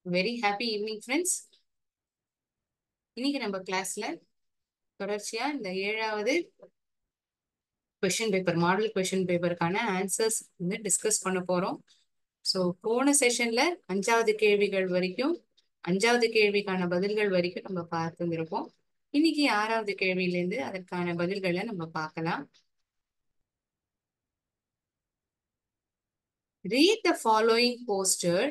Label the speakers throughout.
Speaker 1: Very happy evening, friends. இன்னைக்கு நம்ம கிளாஸ்ல தொடர்ச்சியா இந்த 7வது கொஸ்டின் பேப்பர் மாடல் கொஸ்டின் பேப்பருக்கான ஆன்சர்ஸ் வந்து டிஸ்கஸ் பண்ண போறோம். ஸோ போன செஷன்ல 5வது கேள்விகள் வரைக்கும் 5வது கேள்விக்கான பதில்கள் வரைக்கும் நம்ம பார்த்துருப்போம். இன்னைக்கு 6வது கேள்வியிலேருந்து அதற்கான பதில்களை நம்ம பார்க்கலாம். Read the following poster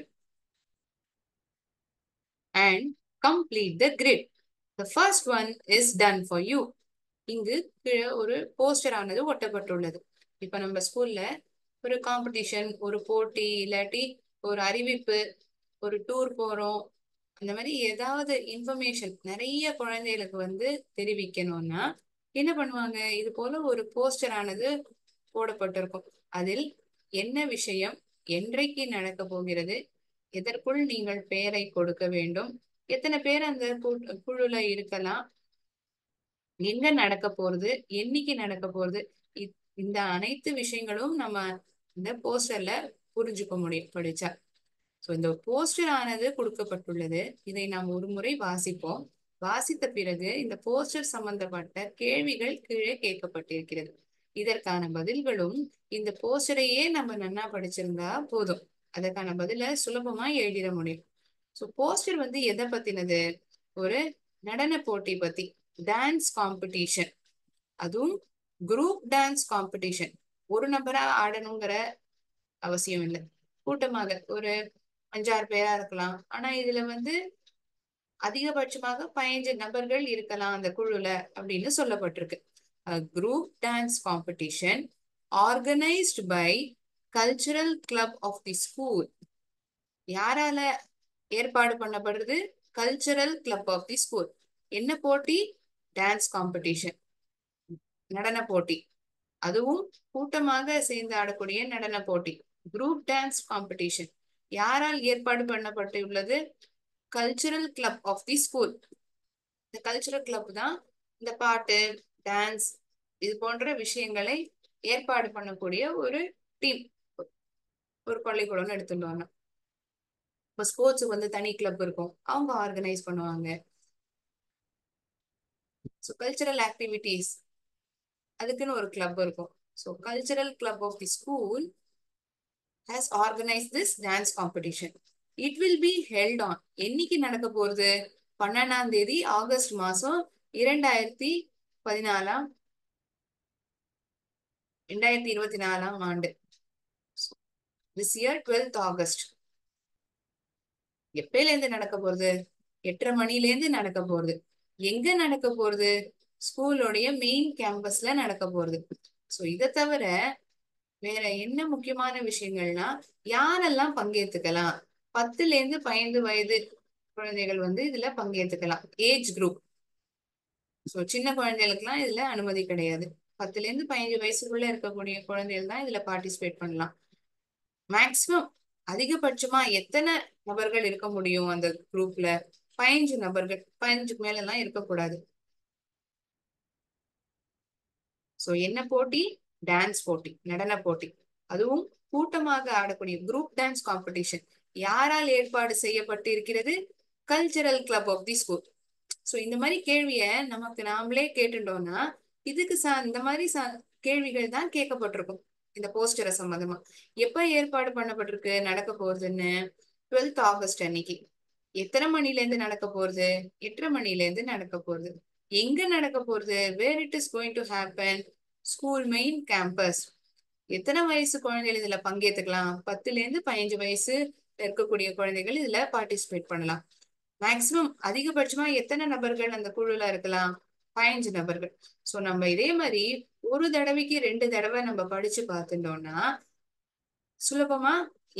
Speaker 1: and complete the grid. The first one is done for you. இங்கு கீழே ஒரு போஸ்டர் ஆனது ஒட்டப்பட்டுள்ளது. இப்ப நம்ம ஸ்கூல்ல ஒரு காம்படிஷன், ஒரு போட்டி, இல்லாட்டி ஒரு அறிவிப்பு, ஒரு டூர் போறோம், அந்த மாதிரி ஏதாவது இன்ஃபர்மேஷன் நிறைய குழந்தைகளுக்கு வந்து தெரிவிக்கணும்னா என்ன பண்ணுவாங்க? இது போல ஒரு போஸ்டர் ஆனது போடப்பட்டிருக்கும். அதில் என்ன விஷயம், என்றைக்கு நடக்க போகிறது, எதற்குள் நீங்கள் பெயரை கொடுக்க வேண்டும், எத்தனை பேர் அந்த குழுல இருக்கலாம், எங்க நடக்க போறது, என்னைக்கு நடக்க போறது, இந்த அனைத்து விஷயங்களும் நம்ம இந்த போஸ்டர்ல புரிஞ்சுக்க முடியும் படிச்சா. சோ இந்த போஸ்டர் ஆனது கொடுக்கப்பட்டுள்ளது. இதை நாம் ஒரு முறை வாசிப்போம். வாசித்த பிறகு இந்த போஸ்டர் சம்பந்தப்பட்ட கேள்விகள் கீழே கேட்கப்பட்டிருக்கிறது. இதற்கான பதில்களும் இந்த போஸ்டரையே நம்ம நன்னா படிச்சிருந்தா போதும், அதற்கான பதில சுலபமா எழுதிட முடியும். சோ போஸ்டர் வந்து எதை பத்தினது? ஒரு நடன போட்டி பத்தி, டான்ஸ் காம்படிஷன், அதுவும் குரூப் டான்ஸ் காம்படிஷன். ஒரு நபரா ஆடணுங்கிற அவசியம் இல்லை, கூட்டமாக ஒரு 5-6 பேரா இருக்கலாம். ஆனா இதுல வந்து அதிகபட்சமாக 15 நபர்கள் இருக்கலாம் அந்த குழுல அப்படின்னு சொல்லப்பட்டிருக்கு. Group dance competition organised by cultural club of the school. யாரால ஏற்பாடு பண்ணப்படுறது? Cultural club of the school. என்ன போட்டி? டான்ஸ் காம்படிஷன், நடன போட்டி. அதுவும் கூட்டமாக சேர்ந்து ஆடக்கூடிய நடன போட்டி, குரூப் டான்ஸ் காம்படிஷன். யாரால் ஏற்பாடு பண்ணப்பட்டுள்ளது? Cultural club of the school. இந்த கல்ச்சுரல் கிளப் தான் இந்த பாட்டு, டான்ஸ் இது போன்ற விஷயங்களை ஏற்பாடு பண்ணக்கூடிய ஒரு டீம். ஒரு பள்ளிக்கூடம்னு எடுத்துட்டோம்னா, இப்போ ஸ்போர்ட்ஸுக்கு வந்து தனி கிளப் இருக்கும், அவங்க ஆர்கனைஸ் பண்ணுவாங்க. ஸோ கல்ச்சுரல் ஆக்டிவிட்டிஸ் அதுக்குன்னு ஒரு கிளப் இருக்கும். So cultural club of the school has organized this dance competition. It will be held on. என்னைக்கு நடக்க போறது? 12ஆம் தேதி ஆகஸ்ட் மாசம் 2024 ஆண்டு. This year 12th August. எப்பையில இருந்து நடக்க போறது? 8:30 மணில இருந்து நடக்க போறது. எங்க நடக்க போறது? ஸ்கூலோடைய மெயின் கேம்பஸ்ல நடக்க போறது. சோ இதை தவிர வேற என்ன முக்கியமான விஷயங்கள்னா, யாரெல்லாம் பங்கேற்றுக்கலாம்? 10ல இருந்து 15 வயது குழந்தைகள் வந்து இதுல பங்கேற்றுக்கலாம். Age group. ஸோ சின்ன குழந்தைகளுக்குலாம் இதுல அனுமதி கிடையாது. 10ல இருந்து 15 வயசுக்குள்ள இருக்கக்கூடிய குழந்தைகள் தான் இதுல பார்ட்டிசிபேட் பண்ணலாம். மேக்சிமம் அதிகபட்சமா எத்தனை நபர்கள் இருக்க முடியும் அந்த குரூப்ல? 15 நபர்கள். 15க்கு மேல எல்லாம் இருக்கக்கூடாது. சோ என்ன போட்டி? டான்ஸ் போட்டி, நடன போட்டி. அதுவும் கூட்டமாக ஆடக்கூடிய குரூப் டான்ஸ் காம்படிஷன். யாரால் ஏற்பாடு செய்யப்பட்டு இருக்கிறது? Cultural club of the school. So இந்த மாதிரி கேள்விய நமக்கு நாமளே கேட்டுட்டோம்னா இதுக்கு இந்த மாதிரி கேள்விகள் தான் கேட்கப்பட்டிருக்கும் இந்த போஸ்டரை சம்பந்தமா. எப்ப ஏற்பாடு பண்ணப்பட்டிருக்கு நடக்க போறதுன்னு? 12th ஆகஸ்ட் அன்னைக்கு. எத்தனை மணில இருந்து நடக்க போறது? 8:30 மணில இருந்து நடக்க போறது. எங்க நடக்க போறது? Where it is going to happen? School main campus. எத்தனை வயசு குழந்தைகள் இதுல பங்கேற்றுக்கலாம்? 10ல இருந்து 15 வயசு இருக்கக்கூடிய குழந்தைகள் இதுல பார்ட்டிசிபேட் பண்ணலாம். மேக்சிமம் அதிகபட்சமா எத்தனை நபர்கள் அந்த குழுல இருக்கலாம்? 15 நபர்கள். சோ நம்ம இதே மாதிரி ஒரு தடவைக்கு 2 தடவை நம்ம படிச்சு பார்த்துட்டோம்னா சுலபமா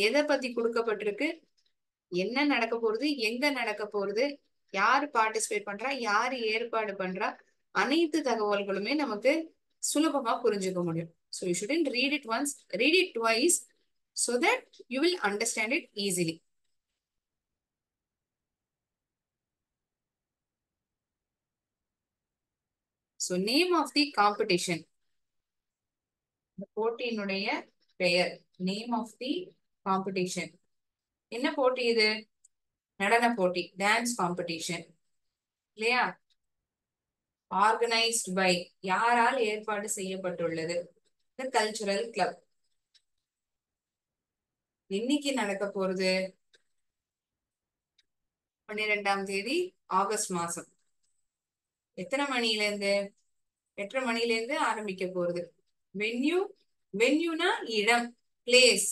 Speaker 1: எதை பத்தி கொடுக்கப்பட்டிருக்கு, என்ன நடக்க போறது, எங்க நடக்க போறது, யாரு பார்ட்டிசிபேட் பண்றா, யாரு ஏற்பாடு பண்றா, அனைத்து தகவல்களுமே நமக்கு சுலபமா புரிஞ்சுக்க முடியும். So you shouldn't read it once, read it twice so that you will understand it easily. So name of the competition. இந்த போட்டியினுடைய பெயர், நேம் ஆஃப் தி காம்படிஷன். என்ன போட்டி இது? நடன போட்டி, டான்ஸ் காம்படிஷன் இல்லையா? ஆர்கனைஸ்ட் பை, யாரால் ஏற்பாடு செய்யப்பட்டுள்ளது? Cultural club. இன்னைக்கு நடக்க போறது 12ஆம் தேதி ஆகஸ்ட் மாசம். எத்தனை மணில இருந்து? 8:30 மணில இருந்து ஆரம்பிக்க போறது. வென்யூ, வென்யூனா இடம், பிளேஸ்.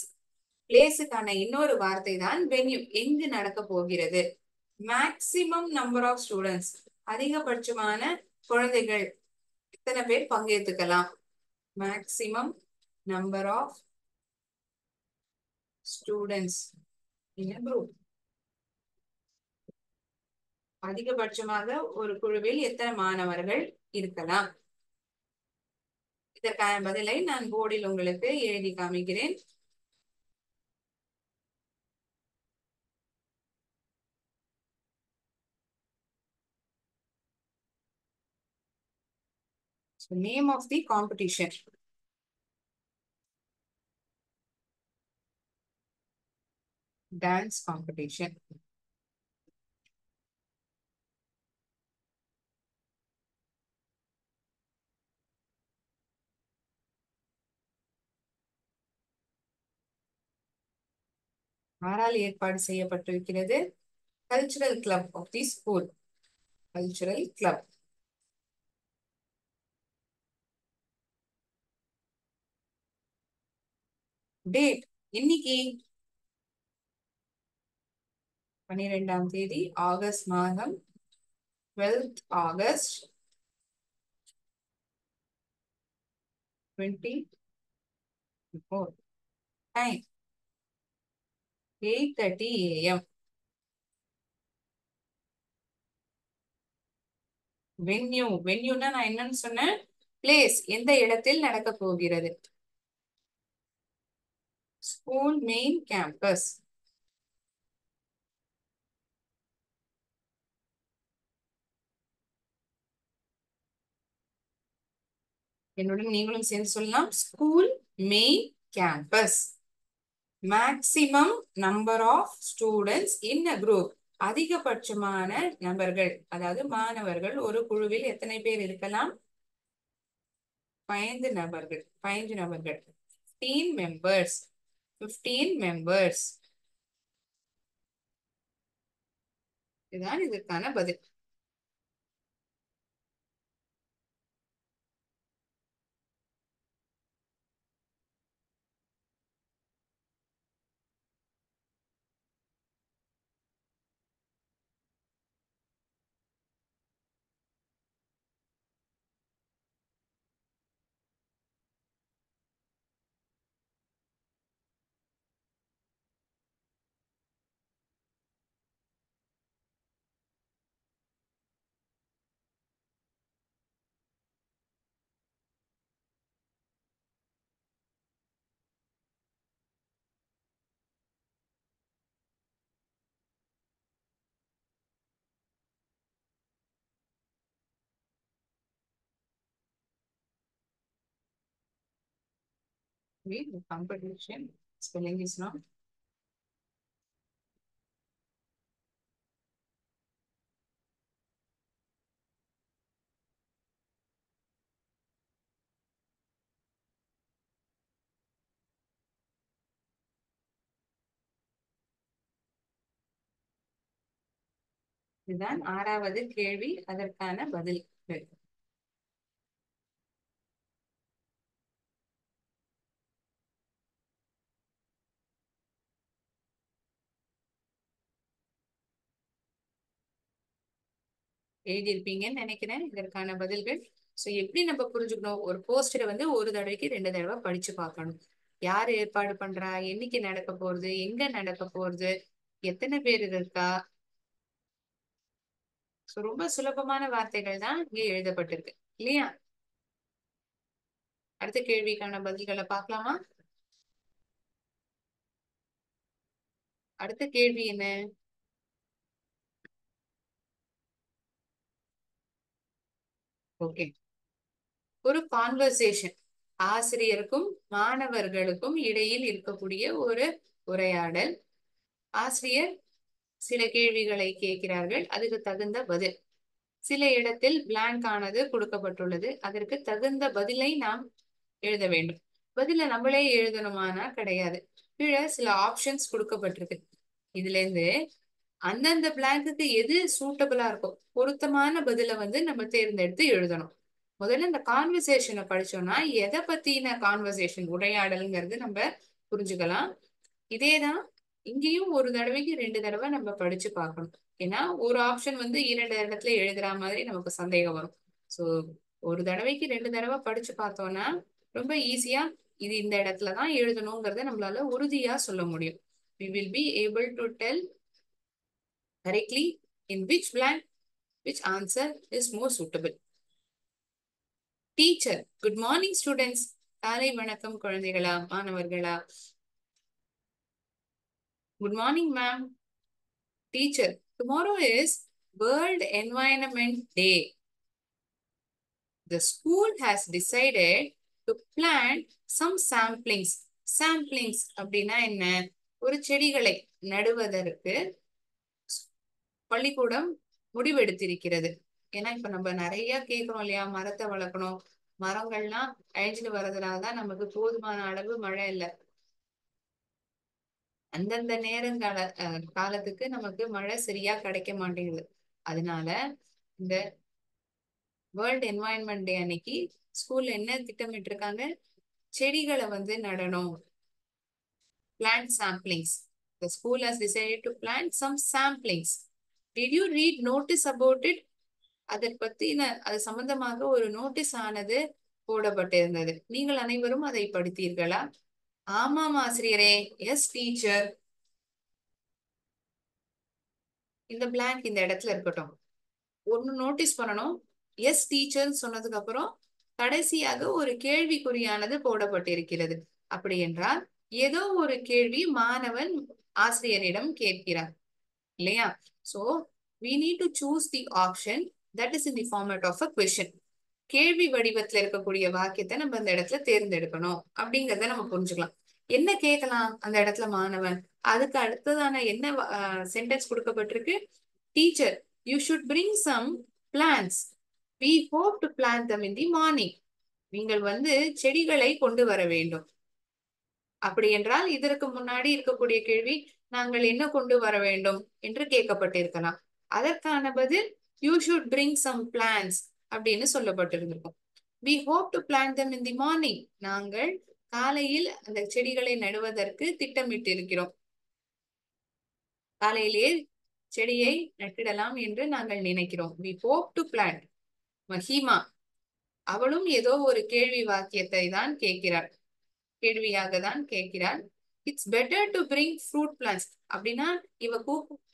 Speaker 1: பிளேஸுக்கான இன்னொரு வார்த்தை தான் வென்யூ. எங்கு நடக்க போகிறது? மேக்சிமம் நம்பர் ஆஃப் ஸ்டூடெண்ட்ஸ், அதிகபட்சமான குழந்தைகள் எத்தனை பேர் பங்கேற்றுக்கலாம்? Maximum number of students in a group. அதிகபட்சமாக ஒரு குழுவில் எத்தனை மாணவர்கள் இருக்கலாம்? இதற்கான பதிலை நான் போர்டில் உங்களுக்கு எழுதி காமிக்கிறேன். So, name of the competition. Dance competition. யாரால் ஏற்பாடு செய்யப்பட்டிருக்கிறது? Cultural club of the school. Cultural club. Date இன்னைக்கு 12ஆம் தேதி ஆகஸ்ட் மாதம், 12th August 2024. Time 8:30 AM. Venue, வென்யூனா நான் என்னன்னு சொன்னேன்? பிளேஸ், எந்த இடத்தில் நடக்க போகிறது? School main campus. என்னுடன் நீங்களும் சேர்ந்து சொல்லலாம். School main campus. Maximum number of students in a group, அதிகபட்சமான நபர்கள், அதாவது மாணவர்கள் ஒரு குழுவில் எத்தனை பேர் இருக்கலாம்? 5 நபர்கள். 5 நபர்கள். 15 members. 15 members. இதுதான் இதற்கான பதில். The competition spelling is not. இதுதான் 6வது கேள்வி, அதற்கான பதில். எழுதியிருப்பீங்கன்னு நினைக்கிறேன் இதற்கான பதில்கள். சோ எப்படி நம்ம புரிஞ்சுக்கணும்? ஒரு போஸ்டரை வந்து ஒரு தடவைக்கு 2 தடவை படிச்சு பார்க்கணும். யார் ஏற்பாடு பண்றா, என்னைக்கு நடக்க போறது, எங்க நடக்க போறது, எத்தனை பேர் இருக்கா. சோ ரொம்ப சுலபமான வார்த்தைகள் தான் இங்க எழுதப்பட்டிருக்கு இல்லையா? அடுத்த கேள்விக்கான பதில்களை பார்க்கலாமா? அடுத்த கேள்வி என்ன? ஓகே. ஒரு கான்வர்சேஷன், ஆசிரியருக்கும் மாணவர்களுக்கும் இடையில் இருக்கக்கூடிய ஒரு உரையாடல். ஆசிரியர் சில கேள்விகளை கேட்கிறார்கள், அதுக்கு தகுந்த பதில். சில இடத்தில் blank ஆனது கொடுக்கப்பட்டுள்ளது, அதற்கு தகுந்த பதிலை நாம் எழுத வேண்டும். பதில நம்மளே எழுதணுமானா கிடையாது. கீழே சில ஆப்ஷன்ஸ் கொடுக்கப்பட்டிருக்கு. இதுல இருந்து அந்தந்த பிளாங்குக்கு எது சூட்டபிளா இருக்கும், பொருத்தமான பதில வந்து நம்ம தேர்ந்தெடுத்து எழுதணும். முதல்ல இந்த கான்வர்சேஷனை படிச்சோம்னா எதை பத்தின கான்வர்சேஷன், உரையாடல்ங்கிறது நம்ம புரிஞ்சுக்கலாம். இதேதான் இங்கேயும் ஒரு தடவைக்கு 2 தடவை நம்ம படிச்சு பார்க்கணும். ஏன்னா ஒரு ஆப்ஷன் வந்து 2 இடத்துல எழுதுற மாதிரி நமக்கு சந்தேகம் வரும். சோ ஒரு தடவைக்கு 2 தடவை படிச்சு பார்த்தோம்னா ரொம்ப ஈஸியா இது இந்த இடத்துலதான் எழுதணுங்கிறத நம்மளால உறுதியா சொல்ல முடியும். We will be able to tell correctly in which blank which answer is more suitable. Teacher, good morning students. காலை வணக்கம் குழந்தைகளா, மாணவர்களா. Good morning ma'am. Teacher, tomorrow is World Environment Day. The school has decided to plant some samplings. Samplings அப்படின்னா என்ன? ஒரு செடிகளை நடுவதற்கு பள்ளிக்கூடம் முடிவெடுத்திருக்கிறது. ஏன்னா இப்ப நம்ம நிறைய கேட்கிறோம் இல்லையா, மரத்தை வளர்க்கணும், மரங்கள்லாம் அழிஞ்சிட்டு வர்றதுனாலதான் நமக்கு போதுமான அளவு மழை இல்லை. அந்தந்த நேரங்கால காலத்துக்கு நமக்கு மழை சரியா கிடைக்க மாட்டேங்குது. அதனால இந்த வேர்ல்ட் என்வாயன்மெண்ட் டே அன்னைக்கு ஸ்கூல்ல என்ன திட்டமிட்டு இருக்காங்க, செடிகளை வந்து நடணும். Plant samplings. The school has decided to plant some samplings. Did you read notice about it? அதை பத்தின அது சம்பந்தமாக ஒரு நோட்டீஸ் ஆனது போடப்பட்டிருந்தது. நீங்கள் அனைவரும் அதை படித்தீர்களா? ஆமாம் ஆசிரியரே. Yes teacher. இந்த பிளாங்க் இந்த இடத்துல இருக்கட்டும். ஒன்னு நோட்டீஸ் பண்ணணும். எஸ் டீச்சர் சொன்னதுக்கு அப்புறம் கடைசியாக ஒரு கேள்விக்குறியானது போடப்பட்டிருக்கிறது. அப்படி என்றால் ஏதோ ஒரு கேள்வி மாணவன் ஆசிரியரிடம் கேட்கிறார் இல்லையா? So we need to choose the option that is in the format of a question. கேள்வி வடிவத்துல இருக்கக்கூடிய வாக்கியத்தை நம்ம அந்த இடத்துல தேர்ந்தெடுக்கணும் அப்படிங்கறத நம்ம புரிஞ்சுக்கலாம். என்ன கேட்கலாம் அந்த இடத்துல மாணவன்? அதுக்கு அடுத்ததான என்ன சென்டென்ஸ் கொடுக்கப்பட்டிருக்கு? Teacher, you should bring some plants. We hope to plant them in the morning. நீங்கள் வந்து செடிகளை கொண்டு வர வேண்டும். அப்படி என்றால் இதற்கு முன்னாடி இருக்கக்கூடிய கேள்வி நாங்கள் என்ன கொண்டு வர வேண்டும் என்று கேட்கப்பட்டிருக்கலாம். அதற்கான பதில் you should bring some plants அப்படின்னு சொல்லப்பட்டிருந்திருக்கும். We hope to plant them in the morning. நாங்கள் காலையில் அந்த செடிகளை நடுவதற்கு திட்டமிட்டு இருக்கிறோம். காலையிலேயே செடியை நட்டிடலாம் என்று நாங்கள் நினைக்கிறோம். We hope to plant. Mahima, அவளும் ஏதோ ஒரு கேள்வி வாக்கியத்தை தான் கேட்கிறாள், கேள்வியாக தான் கேட்கிறாள். It's better to bring fruit plans. அப்படின்னா இவ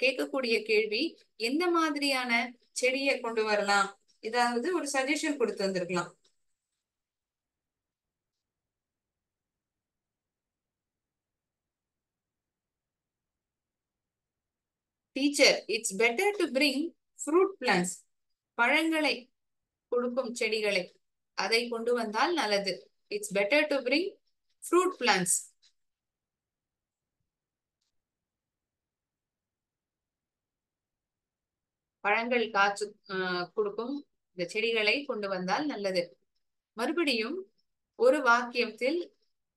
Speaker 1: கேட்கக்கூடிய கேள்வி எந்த மாதிரியான செடியை கொண்டு வரலாம், ஏதாவது ஒரு சஜஷன் கொடுத்து வந்திருக்கலாம். Teacher, it's better to bring fruit plants. பழங்களை கொடுக்கும் செடிகளை அதை கொண்டு வந்தால் நல்லது. It's better to bring fruit plants. பழங்கள் காய்ச்சு கொடுக்கும் இந்த செடிகளை கொண்டு வந்தால் நல்லது. மறுபடியும் ஒரு வாக்கியத்தில்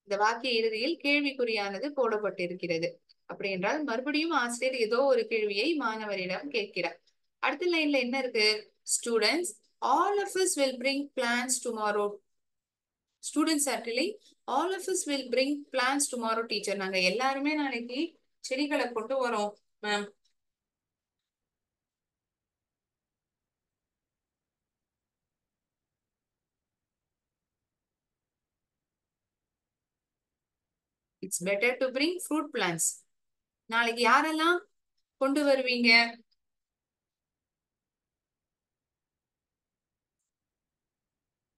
Speaker 1: இந்த வாக்கிய இறுதியில் கேள்விக்குறியானது போடப்பட்டிருக்கிறது. அப்படி என்றால் மறுபடியும் ஆசிரியர் ஏதோ ஒரு கேள்வியை மாணவரிடம் கேட்கிறார். அடுத்த லைன்ல என்ன இருக்கு? Students, all of us will bring plants tomorrow. Students are telling, all of us will bring plants tomorrow teacher. நாங்க எல்லாருமே நாளைக்கு செடிகளை கொண்டு வரோம் ma'am. It's better to bring fruit plants. நாளைக்கு யாரெல்லாம் கொண்டு வருவீங்க?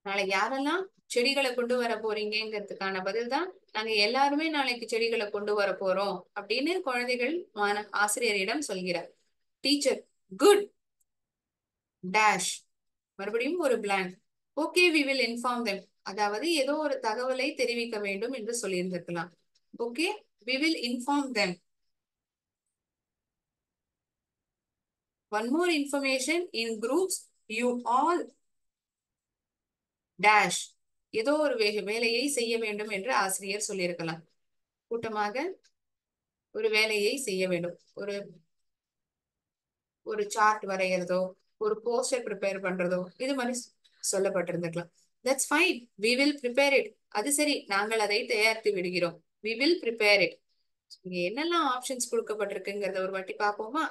Speaker 1: நாளைக்கு யாரெல்லாம் செடிகளை கொண்டு வர போறீங்கிறதுக்கான பதில் தான் நாங்க எல்லாருமே நாளைக்கு செடிகளை கொண்டு வர போறோம் அப்படின்னு குழந்தைகள் ஆசிரியரிடம் சொல்கிறார். Teacher, good dash. மறுபடியும் ஒரு blank. Okay, we will inform them. அதாவது ஏதோ ஒரு தகவலை தெரிவிக்க வேண்டும் என்று சொல்லியிருந்திருக்கலாம். Okay, we will inform them. One more information, in groups you all dash ஏதோ ஒரு வேலையை செய்ய வேண்டும் என்று ஆசிரியர் சொல்லியிருக்கலாம். கூட்டமாக ஒரு வேலையை செய்ய வேண்டும். ஒரு ஒரு சார்ட் வரைகிறதோ, ஒரு போஸ்டர் ப்ரிப்பேர் பண்றதோ, இது மாதிரி சொல்லப்பட்டிருந்திருக்கலாம். That's fine, we will prepare it. அது சரி, நாங்கள் அதை தயாரித்து விடுகிறோம். We will prepare it. இங்க என்னெல்லாம் ஆப்ஷன்ஸ் கொடுக்கப்பட்டிருக்குங்கிறத ஒரு வாட்டி பார்ப்போமா?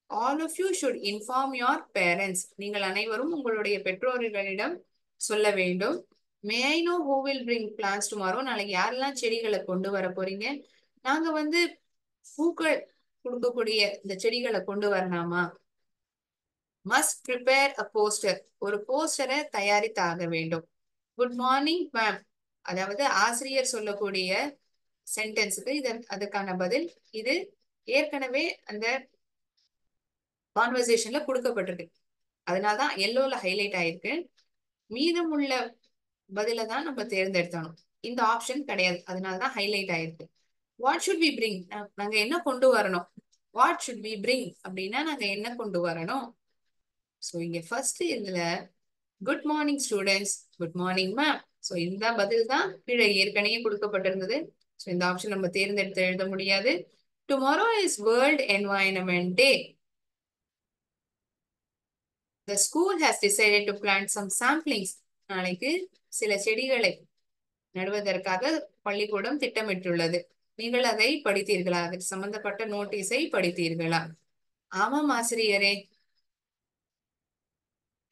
Speaker 1: All of you should inform your parents. நீங்கள் அனைவரும் உங்களுடைய பெற்றோர்களிடம் சொல்ல வேண்டும். May I know who will bring plants tomorrow? நாளைக்கு யாரெல்லாம் செடிகளை கொண்டு வர போறீங்க? நாங்க வந்து பூக்கள் கொடுக்கக்கூடிய இந்த செடிகளை கொண்டு வரலாமா? Must prepare a poster. ஒரு போஸ்டரை தயாரித்தாக வேண்டும். குட் மார்னிங் மேம், அதாவது ஆசிரியர் சொல்லக்கூடிய சென்டென்ஸுக்கு அதுக்கான பதில். இது ஏற்கனவே அந்த கான்வர்சேஷன்ல கொடுக்கப்பட்டிருக்கு, அதனாலதான் எல்லோல ஹைலைட் ஆயிருக்கு. மீதமுள்ள பதில தான் நம்ம தேர்ந்தெடுத்தோம். இந்த ஆப்ஷன் கிடையாது, அதனாலதான் ஹைலைட் ஆயிருக்கு. What should be bring? நாங்க என்ன கொண்டு வரணும்? வாட் ஷுட் பி பிரிங் அப்படின்னா நாங்க என்ன கொண்டு வரணும்? ஸோ இங்க ஃபர்ஸ்ட் இதுல good morning students, good morning ma'am. So இந்த பதில் தான் கீழே ஏற்கனவே கொடுக்கப்பட்டிருந்தது. ஸோ இந்த ஆப்ஷன் நம்ம தேர்ந்தெடுத்து எழுத முடியாது. Tomorrow is world environment day. The school has decided to plant some saplings. நாளைக்கு சில செடிகளை நடுவதற்காக பள்ளிக்கூடம் திட்டமிட்டுள்ளது. நீங்கள் அதை படித்தீர்களா? அதற்கு சம்பந்தப்பட்ட நோட்டீஸை படித்தீர்களா? ஆமாம் ஆசிரியரே.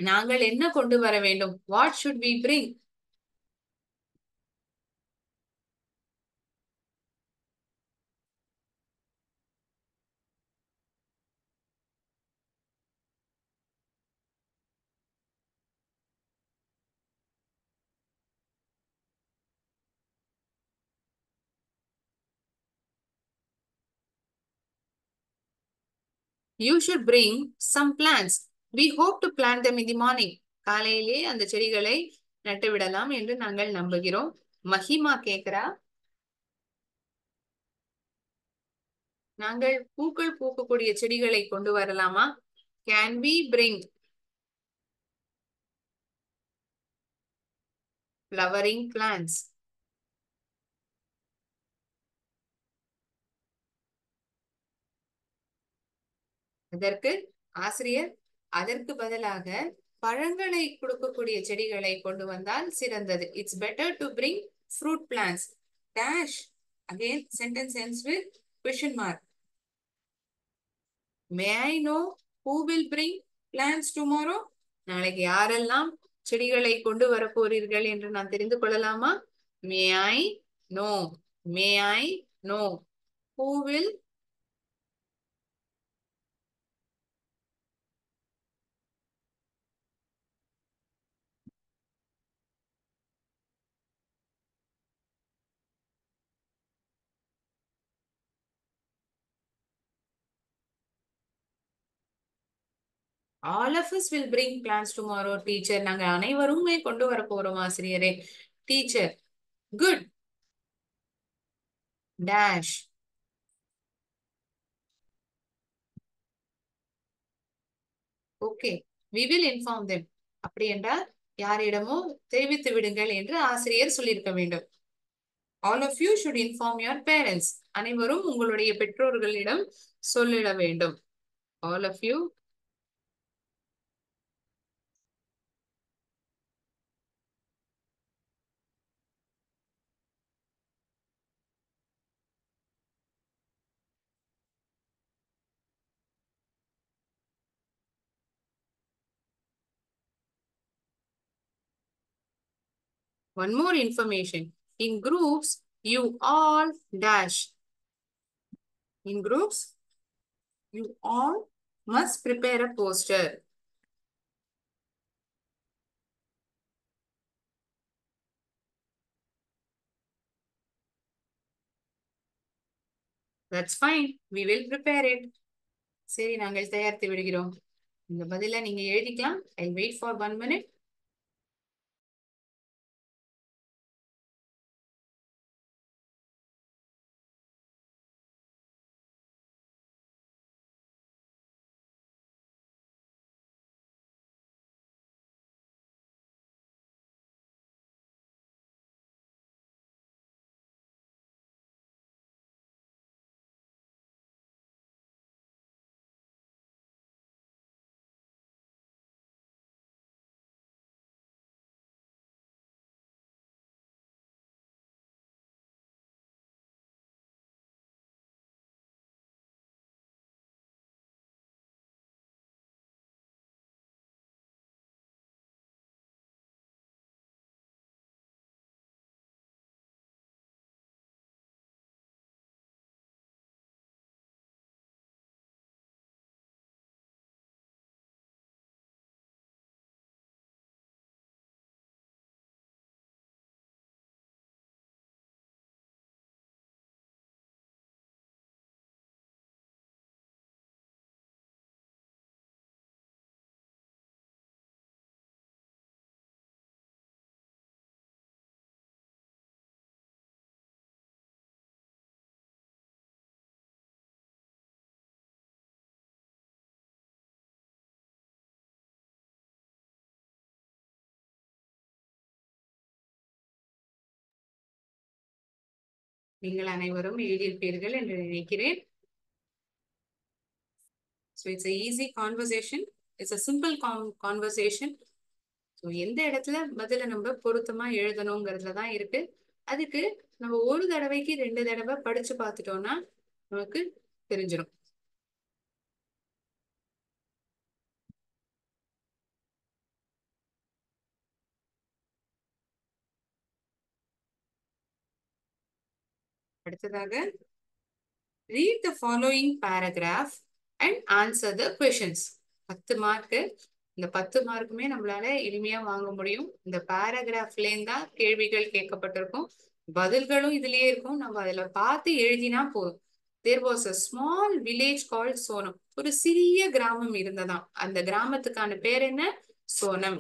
Speaker 1: நாங்கள் என்ன கொண்டு வர வேண்டும்? What should we bring? You should bring some plants. We hope to plant them in the morning. காலையிலே அந்த செடிகளை நட்டு விடலாம் என்று நாங்கள் நம்புகிறோம். மஹிமா கேக்குறா, நாங்கள் பூக்கள் பூக்கக்கூடிய செடிகளை கொண்டு வரலாமா? Can we bring flowering plants? அதற்கு ஆசிரியர் அதற்கு பதிலாக பழங்களை கொடுக்கக்கூடிய செடிகளை கொண்டு வந்தால் சிறந்தது. It's better to bring fruit plants. Dash again sentence ends with question mark. May I know who will bring plants tomorrow? நாளைக்கு யாரெல்லாம் செடிகளை கொண்டு வர போறீர்கள் என்று நான் தெரிந்து கொள்ளலாமா? May I know? May I know who will? All of us will bring plants tomorrow, teacher. நாங்க அனைவருமே கொண்டு வர போறோம் ஆசிரியரே. Teacher, good. Dash. Okay, we will inform them. அப்படி என்றால் யாரிடமோ தெரிவித்து விடுங்கள் என்று ஆசிரியர் சொல்லியிருக்க வேண்டும். All of you should inform your parents. அனைவரும் உங்களுடைய பெற்றோர்களிடம் சொல்லிட வேண்டும். All of you. One more information. In groups, you all dash. In groups, you all must prepare a poster. That's fine. We will prepare it. சரி, நாங்கள் தயாரித்து விடுகிறோம். இந்த பதில நீங்க எழுதிக்கலாம். I'll wait for 1 minute. நீங்கள் அனைவரும் எழுதியிருப்பீர்கள் என்று நினைக்கிறேன். So it's a easy conversation. It's a simple conversation. So எந்த இடத்துல பதில நம்ம பொருத்தமா எழுதணுங்கிறதுல தான் இருக்கு. அதுக்கு நம்ம ஒரு தடவைக்கு 2 தடவை படிச்சு பார்த்துட்டோம்னா நமக்கு தெரிஞ்சிடும். அடுத்ததாக read the following paragraph and answer the questions. 10 mark. இந்த 10 மார்க்குமே நம்மளால எளிமையா வாங்க முடியும். இந்த பேராகிராஃப்லேருந்து தான் கேள்விகள் கேட்கப்பட்டிருக்கும், பதில்களும் இதுலயே இருக்கும். நம்ம அதுல பார்த்து எழுதினா போதும். There was a small village called Sonam. ஒரு சிறிய கிராமம் இருந்ததாம். அந்த கிராமத்துக்கான பேர் என்ன? Sonam.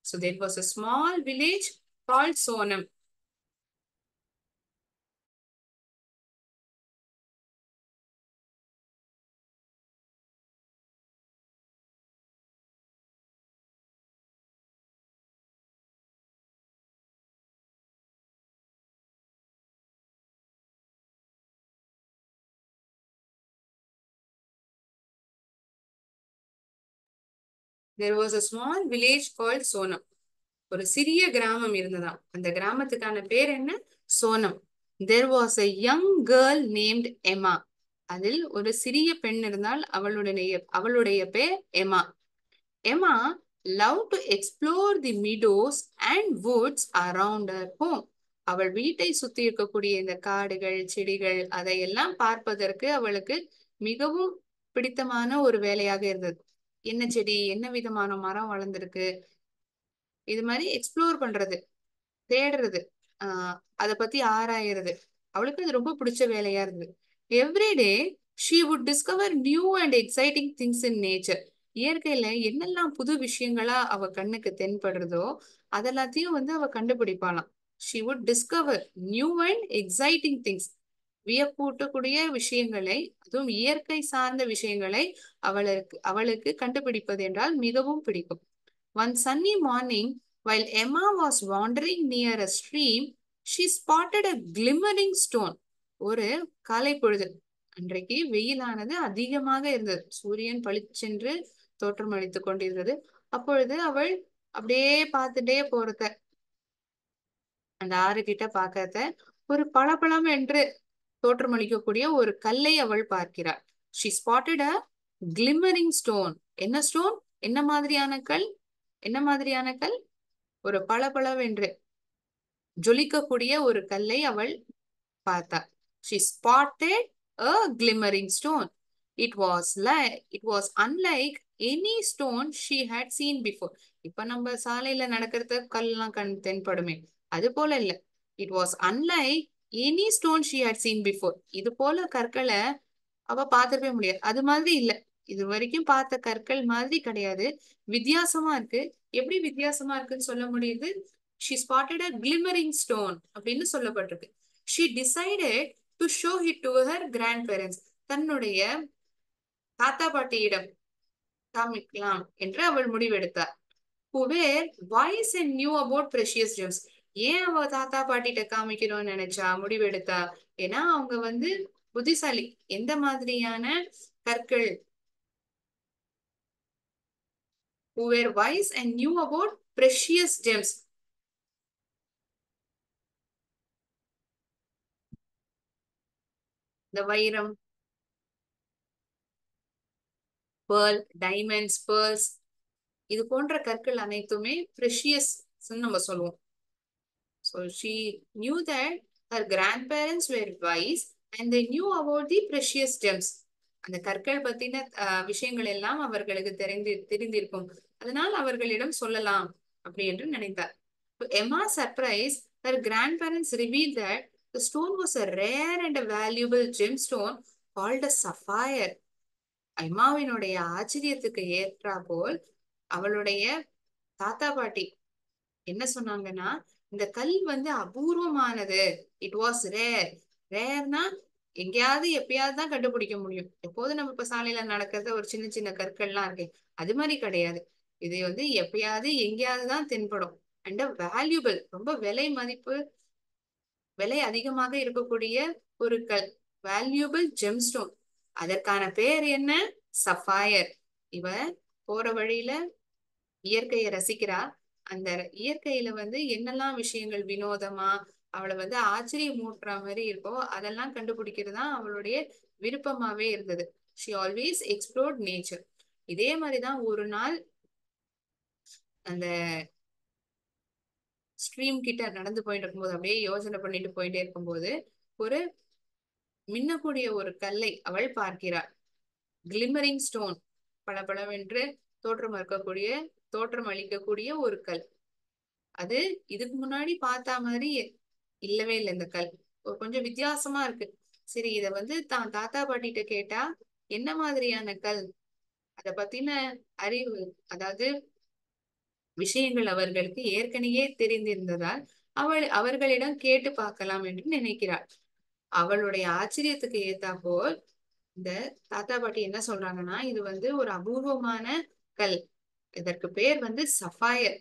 Speaker 1: So there was a small village called Sonam. There was a small village called Sonam. ஒரு சிறிய கிராமம் இருந்ததாம். அந்த கிராமத்துக்கான பேர் என்ன? Sonam. There was a young girl named Emma. அதில் ஒரு சிறிய பெண் இருந்தால், அவளுடைய பேர் எமா. எமா loved to explore the meadows and woods around her home. அவள் வீட்டை சுத்தி இருக்கக்கூடிய இந்த காடுகள், செடிகள் அதையெல்லாம் பார்ப்பதற்கு அவளுக்கு மிகவும் பிடித்தமான ஒரு வேலையாக இருந்தது. என்ன செடி, என்ன விதமான மரம் வளர்ந்திருக்கு, இது மாதிரி எக்ஸ்ப்ளோர் பண்றது, தேடுறது, அதை பத்தி ஆராயறது அவளுக்கு அது ரொம்ப பிடிச்ச வேலையா இருந்தது. Every day she would discover new and exciting things in nature. இயற்கையில என்னெல்லாம் புது விஷயங்களா அவ கண்ணுக்கு தென்படுறதோ அதெல்லாத்தையும் அவ கண்டுபிடிப்பாளாம். She would discover new and exciting things. வியப்பூட்டக்கூடிய விஷயங்களை, அதுவும் இயற்கை சார்ந்த விஷயங்களை அவளுக்கு கண்டுபிடிப்பது என்றால் மிகவும் பிடிக்கும். One sunny morning, while Emma was wandering near a stream, she spotted a glimmering stone. ஒரு காலை பொழுது அன்றைக்கு வெயிலானது அதிகமாக இருந்தது. சூரியன் பளிச்சென்று தோற்றமளித்துக் கொண்டிருந்தது. அப்பொழுது அவள் அப்படியே பார்த்துட்டே போறத, அந்த ஆறு கிட்ட பார்க்கறத, ஒரு பளபளம் என்று தோற்றமளிக்கக்கூடிய ஒரு கல்லை அவள் பார்க்கிறாள். She spotted a glimmering stone. என்ன ஸ்டோன்? என்ன மாதிரியான கல்? என்ன மாதிரியான கல்? ஒரு பளபளவென்று ஜொலிக்கக்கூடிய ஒரு கல்லை அவள் பார்த்தாள். She spotted a glimmering stone. It was unlike any stone she had seen before. இப்ப நம்ம சாலையில நடக்கிறது கல்லாம் கண் தென்படுமே, அது போல இல்ல. It was unlike any stone she had seen before. இது போல கற்களை அவ பார்த்திருக்கவே முடியாது. அது மாதிரி இல்ல, இது வரைக்கும் பார்த்த கற்கள் மாதிரி கிடையாது, வித்தியாசமா இருக்கு. எப்படி வித்தியாசமா இருக்குன்னு சொல்ல முடியுது? She spotted a glimmering stone அப்படின்னு சொல்லப்பட்டிருக்கு. She decided to show it to her grandparents. தன்னுடைய தாத்தா பாட்டியிடம் காமிக்கலாம் என்று அவள் முடிவெடுத்தார். Who were wise and knew about precious gems. ஏன் அவ தாத்தா பாட்டிட்ட காமிக்கணும்னு நினைச்சா, முடிவெடுத்தா? ஏன்னா அவங்க புத்திசாலி. எந்த மாதிரியான கற்கள்? Who were wise and knew about precious gems. இந்த வைரம், pearl, diamonds, pearls, இது போன்ற கற்கள் அனைத்துமே precious நம்ம சொல்லுவோம். So she knew that her grandparents were wise and they knew about the precious gems. அந்த கற்கள் பத்தின விஷயங்கள் எல்லாம் அவர்களுக்கு தெரிந்திருக்கும், அதனால் அவர்களிடம் சொல்லலாம் அப்படி என்று நினைத்தார். To Emma's surprise, her grandparents revealed that the stone was a rare and a valuable gemstone called a sapphire. எம்மாவினுடைய ஆச்சரியத்துக்கு ஏற்றா போல் அவளுடைய தாத்தா பாட்டி என்ன சொன்னாங்கன்னா, இந்த கல் அபூர்வமானது. It was rare. ரேர்னா எங்கேயாவது எப்பயாவது தான் கண்டுபிடிக்க முடியும். எப்போதும் நம்ம இப்ப சாலையில நடக்கிறத ஒரு சின்ன சின்ன கற்கள்லாம் இருக்கு, அது மாதிரி கிடையாது. இது எப்பயாவது எங்கேயாவது தான் தென்படும். அண்ட் வேல்யூபிள், ரொம்ப விலை மதிப்பு விலை அதிகமாக இருக்கக்கூடிய ஒரு கல், வேல்யூபிள் ஜெம்ஸ்டோன். அதற்கான பேர் என்ன? சஃபயர். இவ போற வழியில இயற்கையை ரசிக்கிறா. அந்த இயற்கையில என்னெல்லாம் விஷயங்கள் வினோதமா அவளை ஆச்சரியமூட்டுற மாதிரி இருக்கோ அதெல்லாம் கண்டுபிடிக்கிறது தான் அவளுடைய விருப்பமாவே இருந்தது. She always explored nature. இதே மாதிரிதான் ஒரு நாள் அந்த ஸ்ட்ரீம் கிட்ட நடந்து போயிட்டு இருக்கும்போது, அப்படியே யோசனை பண்ணிட்டு போயிட்டே இருக்கும்போது, ஒரு மின்னக்கூடிய ஒரு கல்லை அவள் பார்க்கிறாள். கிளிமரிங் ஸ்டோன், பளபளவென்று தோற்றம் இருக்கக்கூடிய, தோற்றம் அளிக்கக்கூடிய ஒரு கல். அது இதுக்கு முன்னாடி பார்த்தா மாதிரி இல்லவே இல்லை. இந்த கல் கொஞ்சம் வித்தியாசமா இருக்கு. சரி, இத தான் தாத்தா பாட்டிட்ட கேட்டா என்ன மாதிரியான கல், அத பத்தின அறிவு, அதாவது விஷயங்கள் அவர்களுக்கு ஏற்கனவே தெரிந்திருந்ததால் அவர்களிடம் கேட்டு பார்க்கலாம் என்று நினைக்கிறாள். அவளுடைய ஆச்சரியத்துக்கு ஏத்தாப்போல் இந்த தாத்தா பாட்டி என்ன சொல்றாங்கன்னா, இது ஒரு அபூர்வமான கல். இதற்கு பேர் சஃபயர்.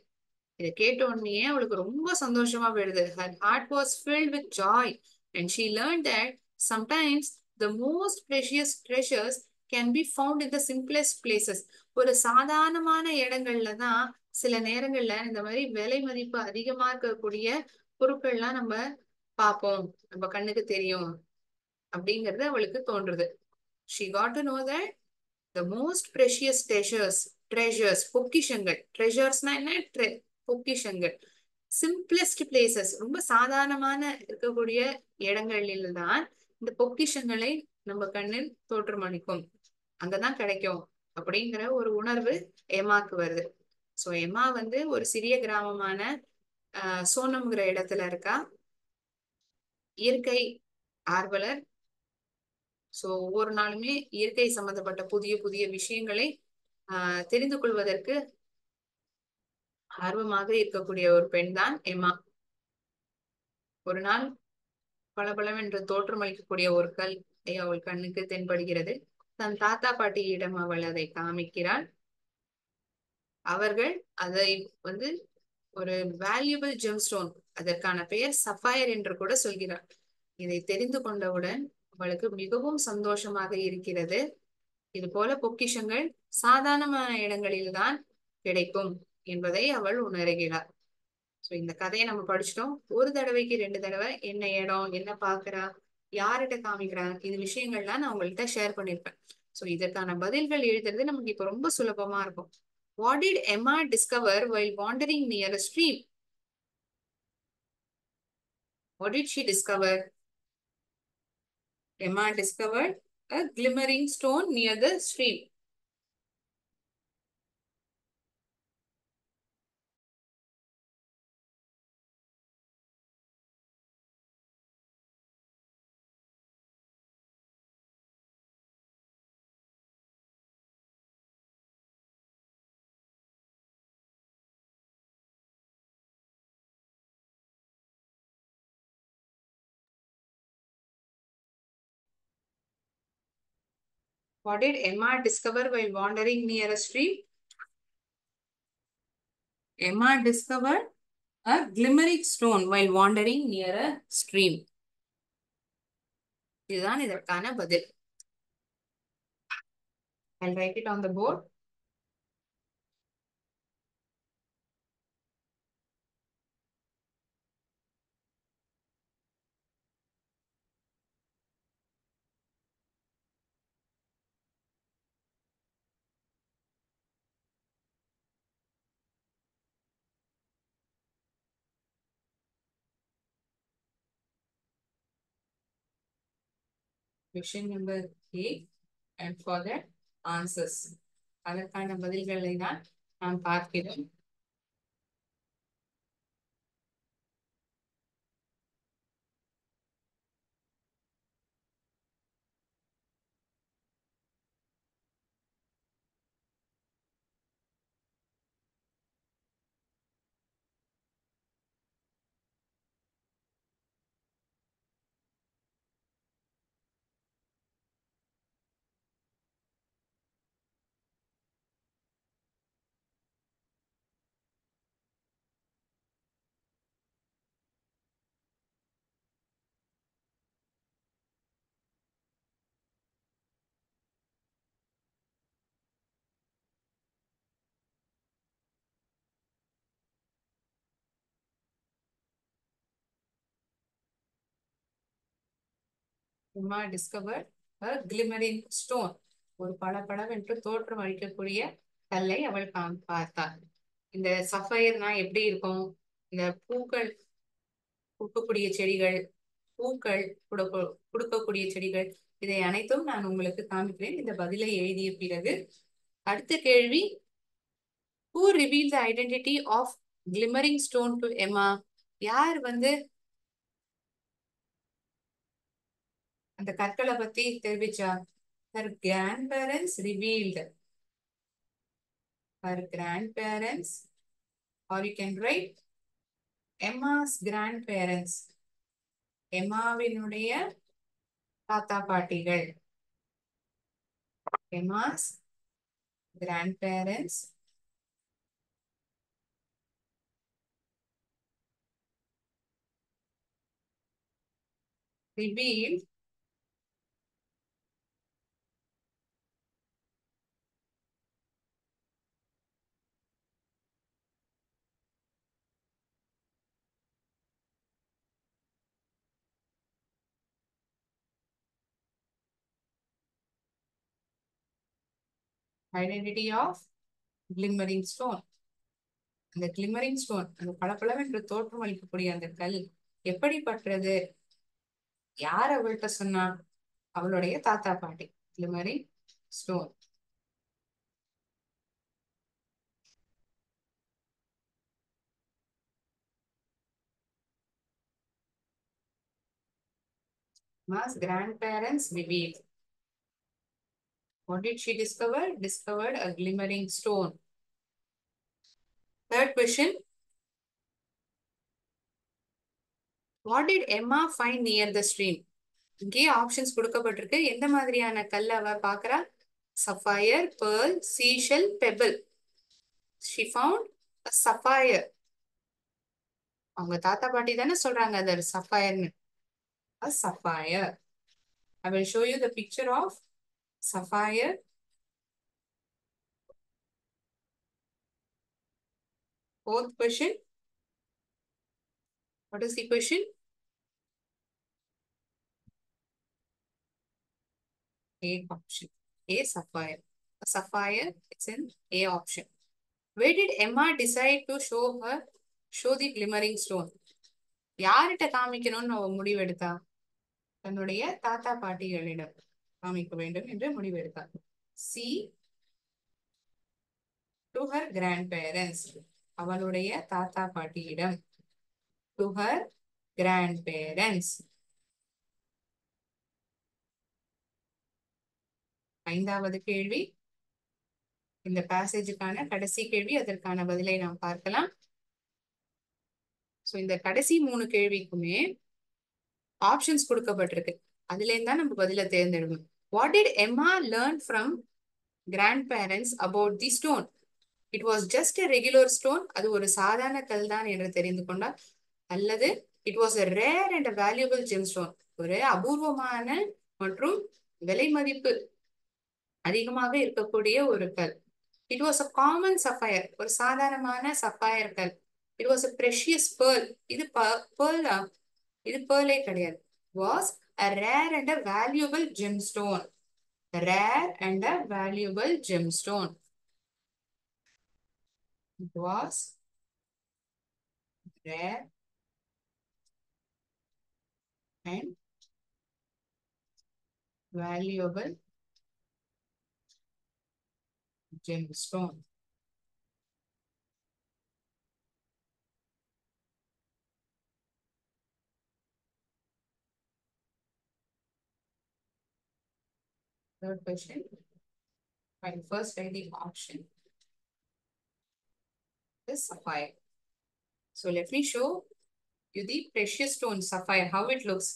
Speaker 1: இதை கேட்ட உடனே அவளுக்கு ரொம்ப சந்தோஷமா போயிடுது. Her heart was filled with joy and she learned that sometimes the most precious treasures can be found in the simplest places. ஒரு சாதாரணமான இடங்கள்ல தான் சில நேரங்கள்ல இந்த மாதிரி விலை மதிப்பு அதிகமா இருக்கக்கூடிய பொருட்கள்லாம் நம்ம பார்ப்போம், நம்ம கண்ணுக்கு தெரியும் அப்படிங்கறது அவளுக்கு தோன்றுது. She got to know that the most precious treasures, பொக்கிஷங்கள். ட்ரெஷர்ஸ்னா என்ன? பொக்கிஷங்கள். சிம்பிளஸ்ட் பிளேசஸ், ரொம்ப சாதாரணமான இருக்கக்கூடிய இடங்களில் தான் இந்த பொக்கிஷங்களை நம்ம கண்ணில் தோற்றமளிக்கும், அங்கதான் கிடைக்கும் அப்படிங்கிற ஒரு உணர்வு எம்மாக்கு வருது. சோ எம்மா ஒரு சிறிய கிராமமான சோனம்ங்கிற இடத்துல இருக்கா. இயற்கை ஆர்வலர். சோ ஒவ்வொரு நாளுமே இயற்கை சம்பந்தப்பட்ட புதிய புதிய விஷயங்களை தெரிந்து கொள்வதற்கு ஆர்வமாக இருக்கக்கூடிய ஒரு பெண் தான் எம்மா. ஒரு நாள் பளபளவென்று தோற்றமளிக்கக்கூடிய ஒரு கல் அவள் கண்ணுக்கு தென்படுகிறது. தன் தாத்தா பாட்டியிடம் அவள் அதை காமிக்கிறாள். அவர்கள் அதை ஒரு வேல்யூபிள் ஜெம்ஸ்டோன், அதற்கான பெயர் சஃபயர் என்று கூட சொல்கிறார். இதை தெரிந்து கொண்டவுடன் அவளுக்கு மிகவும் சந்தோஷமாக இருக்கிறது. இது போல பொக்கிஷங்கள் சாதாரணமான இடங்களில்தான் கிடைக்கும் என்பதை அவள் உணர்கிறாள். சோ இந்த கதையை நம்ம படிச்சிட்டோம். ஒரு தடவைக்கு 2 தடவை என்ன இடம், என்ன பாக்குறா, யார்கிட்ட காமிக்கிறா, இது விஷயங்கள்லாம் நான் உங்கள்கிட்ட ஷேர் பண்ணிருப்பேன். சோ இதற்கான பதில்கள் எழுதுறது நமக்கு இப்ப ரொம்ப சுலபமா இருக்கும். What did Emma discover while wandering near a stream? What did she discover? Emma discovered a glimmering stone near the stream. What did Emma discover while wandering near a stream? Emma discovered a glimmering stone while wandering near a stream. இதுதான் இதற்கான பதில். I'll write it on the board. Question number 8 and for that answers. அதற்கான பதில்களை தான் நாம் பார்க்கிறோம். எம்மா discover a glimmering stone. ஒரு பளபளவென்று தோற்றம் அளிக்கக்கூடிய கல்லை அவள் பார்த்தாள். இந்த சஃபயர்னா எப்படி இருக்கும்? இந்த பூக்கள் பூக்கக்கூடிய செடிகள், பூக்கள் கொடுக்கக்கூடிய செடிகள், இதை அனைத்தும் நான் உங்களுக்கு காமிக்கிறேன் இந்த பதிலை எழுதிய பிறகு. அடுத்த கேள்வி, who revealed the identity of glimmering stone to Emma? யார் வந்து அந்த கற்களை பத்தி தெரிவிச்சா? her grandparents revealed. her grandparents, or you can write Emma's grandparents. எம்மாவினுடைய தாத்தா பாட்டிகள். Emma's grandparents revealed identity of glimmering stone. அந்த கிளிமரிங் ஸ்டோன், அந்த பளபளவென்று தோற்றம் அளிக்கக்கூடிய அந்த கல் எப்படிப்பட்டது? யார் அவள்கிட்ட சொன்னா? அவளுடைய தாத்தா பாட்டி. கிளிமரிங் stone. Ma's grandparents revealed. What did she discover? Discovered a glimmering stone. Third question. What did Emma find near the stream? இங்கே ஆப்ஷன்ஸ் கொடுக்கப்பட்டிருக்கு. எந்த மாதிரியான கல் அவ பாக்குறா? Sapphire, pearl, seashell, pebble. She found a sapphire. அவங்க தாத்தா பாட்டி தானே சொல்றாங்க அது சஃபயர்னு. A sapphire. I will show you the picture of sapphire. Fourth question. What is the question? A option. A sapphire. A sapphire, it's in A option. Where did Emma decide to show the glimmering stone? யார்கிட்ட காமிக்கணும்னு அவ முடிவெடுத்தா? தன்னுடைய தாத்தா பாட்டிகளிடம் காமிக்க வேண்டும் என்று முடிவெடுத்தார். சி, to her grandparents. அவளுடைய தாத்தா பாட்டியிடம். to her grandparents. ஐந்தாவது கேள்வி, இந்த பேசேஜுக்கான கடைசி கேள்வி, அதற்கான பதிலை நாம் பார்க்கலாம். சோ இந்த கடைசி 3 கேள்விக்குமே ஆப்ஷன்ஸ் கொடுக்கப்பட்டிருக்கு. அதுல இருந்தா நம்ம பதில தேர்ந்தெடுக்கணும். வாட் டிட் எம்மா learn from grandparents about the stone? It was just a regular stone. அது ஒரு சாதாரண கல் தான் என்று தெரிந்து கொண்டார். அல்லது it was a rare and a valuable gemstone. ஒரு அபூர்வமான மற்றும் விலை மதிப்பு அதிகமாக இருக்கக்கூடிய ஒரு கல். It was a common sapphire. ஒரு சாதாரணமான சஃபயர் கல். It was a precious pearl. இது pearl. இது pearl கிடையாது. Was a rare and a valuable gemstone. Rare and a valuable gemstone. It was rare and valuable gemstone. Third question. Fine. First write the option. This sapphire. So let me show you the precious stone sapphire, how it looks.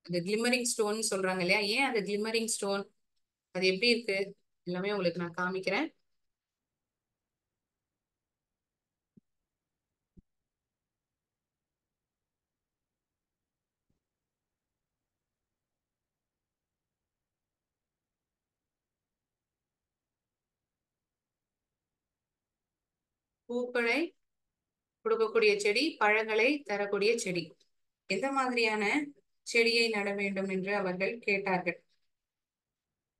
Speaker 1: The glimmering stone சொல்றாங்க இல்லையா? ஏன் அது glimmering stone? அது எப்படி இருக்கு? எல்லாமே உங்களுக்கு நான் காமிக்கிறேன். பூக்களை கொடுக்கக்கூடிய செடி, பழங்களை தரக்கூடிய செடி. எந்த மாதிரியான செடியை நட வேண்டும் என்று அவர்கள் கேட்டார்கள்.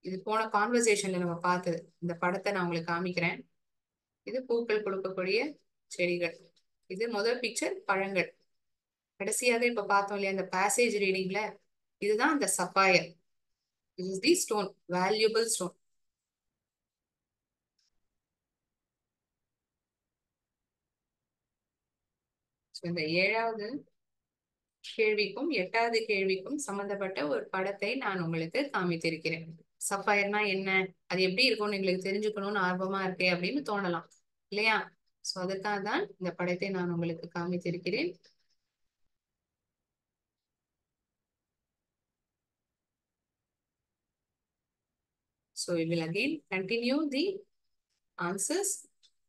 Speaker 1: இது போன கான்வர்சேஷன்ல நம்ம பார்த்தது. இந்த படத்தை நான் உங்களுக்கு காமிக்கிறேன். இது பூக்கள் கொடுக்கக்கூடிய செடிகள். இது முதல் பிக்சர் பழங்கள். கடைசியாக இப்ப பார்த்தோம் இல்லையா, இந்த பேசேஜ் ரீடிங்ல இதுதான் அந்த sapphire. This is the stone, valuable stone. இந்த 7வது கேள்விக்கும் 8வது கேள்விக்கும் சம்பந்தப்பட்ட ஒரு படத்தை நான் உங்களுக்கு காமித்திருக்கிறேன். சஃபயர்னா என்ன, அது எப்படி இருக்கும்னு எங்களுக்கு தெரிஞ்சுக்கணும்னு ஆர்வமா இருக்கே அப்படின்னு தோணலாம் இல்லையா? சோ அதற்காக தான் இந்த படத்தை நான் உங்களுக்கு காமித்திருக்கிறேன். So we will again continue the answers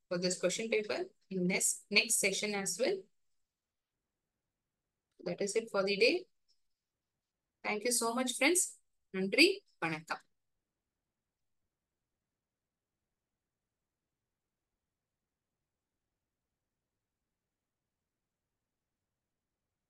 Speaker 1: for this question paper in next session as well. That is it for the day. Thank you so much, friends. நன்றி, வணக்கம்.